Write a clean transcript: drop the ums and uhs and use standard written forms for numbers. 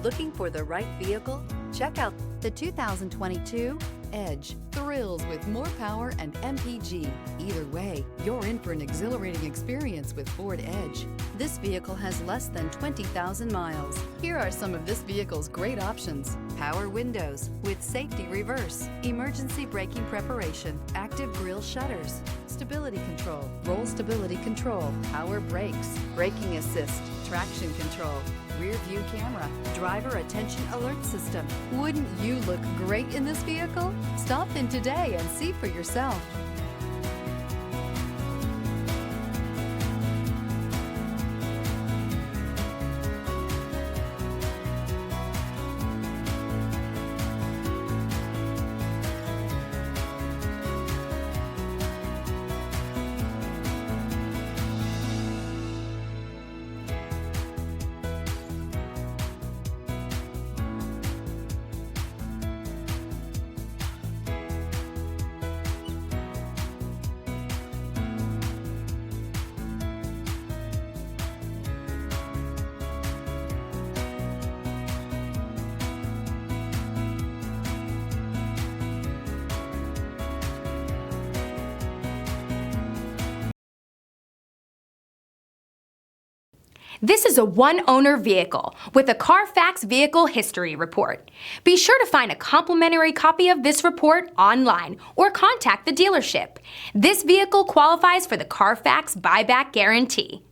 Looking for the right vehicle? Check out the 2022 Edge. Thrills with more power and MPG. Either way, you're in for an exhilarating experience with Ford Edge. This vehicle has less than 20,000 miles. Here are some of this vehicle's great options: power windows with safety reverse, emergency braking preparation, active grille shutters, stability control, roll stability control, power brakes, braking assist, traction control, rear view camera, driver attention alert system. Wouldn't you look great in this vehicle? Stop in today and see for yourself. This is a one-owner vehicle with a Carfax Vehicle History Report. Be sure to find a complimentary copy of this report online or contact the dealership. This vehicle qualifies for the Carfax Buyback Guarantee.